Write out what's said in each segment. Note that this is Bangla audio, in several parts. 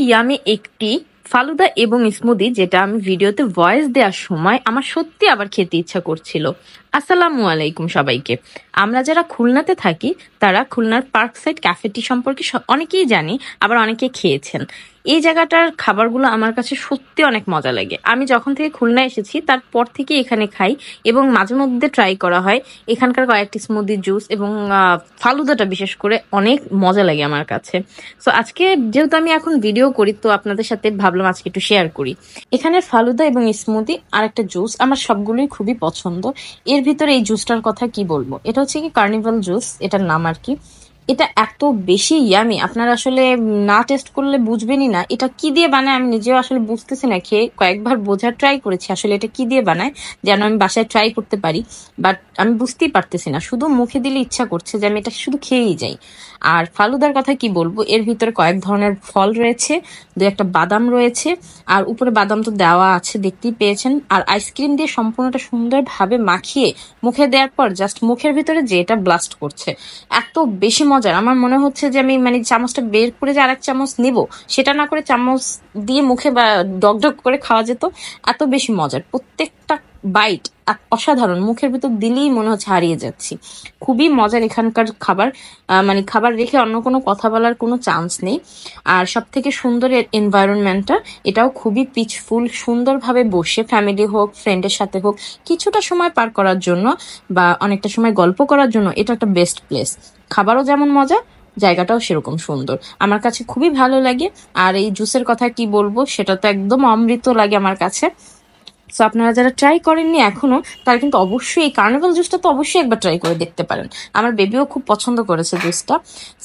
ইয়ামি একটি ফালুদা এবং স্মুদি, যেটা আমি ভিডিওতে ভয়েস দেওয়ার সময় আমার সত্যি আবার খেতে ইচ্ছা করছিল। আসসালামু আলাইকুম সবাইকে। আমরা যারা খুলনাতে থাকি তারা খুলনার পার্ক সাইড ক্যাফেটি সম্পর্কে অনেকেই জানি, আবার অনেকে খেয়েছেন। এই জায়গাটার খাবারগুলো আমার কাছে সত্যি অনেক মজা লাগে। আমি যখন থেকে খুলনা এসেছি তারপর থেকে এখানে খাই এবং মাঝে মধ্যে ট্রাই করা হয়। এখানকার কয়েকটি স্মুদি, জুস এবং ফালুদাটা বিশেষ করে অনেক মজা লাগে আমার কাছে। সো আজকে যেহেতু আমি এখন ভিডিও করি, তো আপনাদের সাথে ভাবলাম আজকে একটু শেয়ার করি। এখানে ফালুদা এবং স্মুদি আর একটা জুস আমার সবগুলোই খুবই পছন্দ। এর ভিতরে এই জুসটার কথা কি বলবো, এটা হচ্ছে কি কার্নিভাল জুস, এটার নাম আর কি। এটা এত বেশি ইয়ামি, আপনারা আসলে না টেস্ট করলে বুঝবেনই না এটা কি দিয়ে বানায়। আমি নিজেও আসলে বুঝতেছি না, খেয়ে কয়েকবার বোঝার ট্রাই করেছি আসলে এটা কি দিয়ে বানায়, যেন আমি বাসায় ট্রাই করতে পারি। বাট আমি বুঝতেই পারতেছি না, শুধু মুখে দিলে ইচ্ছা করছে যে আমি এটা শুধু খেয়েই যাই। আর ফালুদার কথা কি বলবো, এর ভিতরে কয়েক ধরনের ফল রয়েছে, দু একটা বাদাম রয়েছে, আর উপরে বাদাম তো দেওয়া আছে দেখতেই পেয়েছেন। আর আইসক্রিম দিয়ে সম্পূর্ণটা সুন্দরভাবে মাখিয়ে মুখে দেওয়ার পর জাস্ট মুখের ভিতরে যে এটা ব্লাস্ট করছে, এত বেশি মজার। আমার মনে হচ্ছে যে আমি চামচটা বের করে যে আরেক চামচ নিব, সেটা না করে চামচ দিয়ে মুখে বা ডক ডক করে খাওয়া যেত। এত বেশি মজার, প্রত্যেকটা বাইট অসাধারণ, মুখের ভিতর দিলেই মনে হচ্ছে হারিয়ে যাচ্ছি। খুবই মজার এখানকার খাবার। খাবার রেখে অন্য কোনো কথা বলার কোনো চান্স নেই। আর সব থেকে সুন্দর এনভায়রনমেন্টটা, এটাও খুবই পিসফুল। সুন্দরভাবে বসে ফ্যামিলি হোক, ফ্রেন্ডের সাথে হোক, কিছুটা সময় পার করার জন্য বা অনেকটা সময় গল্প করার জন্য এটা একটা বেস্ট প্লেস। খাবারও যেমন মজা, জায়গাটাও সেরকম সুন্দর, আমার কাছে খুবই ভালো লাগে। আর এই জুসের কথা কি বলবো, সেটা তো একদম অমৃত লাগে আমার কাছে। সো আপনারা যারা ট্রাই করেননি এখনো, তারা কিন্তু অবশ্যই এই কার্নিভাল জুসটা তো অবশ্যই একবার ট্রাই করে দেখতে পারেন। আমার বেবিও খুব পছন্দ করেছে জুসটা।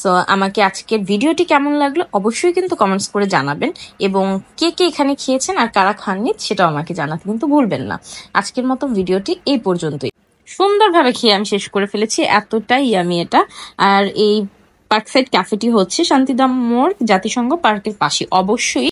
সো আমাকে আজকের ভিডিওটি কেমন লাগলো অবশ্যই কিন্তু কমেন্টস করে জানাবেন, এবং কে কে এখানে খেয়েছেন আর কারা খাননি সেটাও আমাকে জানাতে কিন্তু ভুলবেন না। আজকের মতো ভিডিওটি এই পর্যন্তই। সুন্দরভাবে খেয়ে আমি শেষ করে ফেলেছি, এতটাই আমি এটা। আর এই পার্ক সাইড ক্যাফেটি হচ্ছে শান্তিধাম মোড়, জাতিসংঘ পার্কের পাশে। অবশ্যই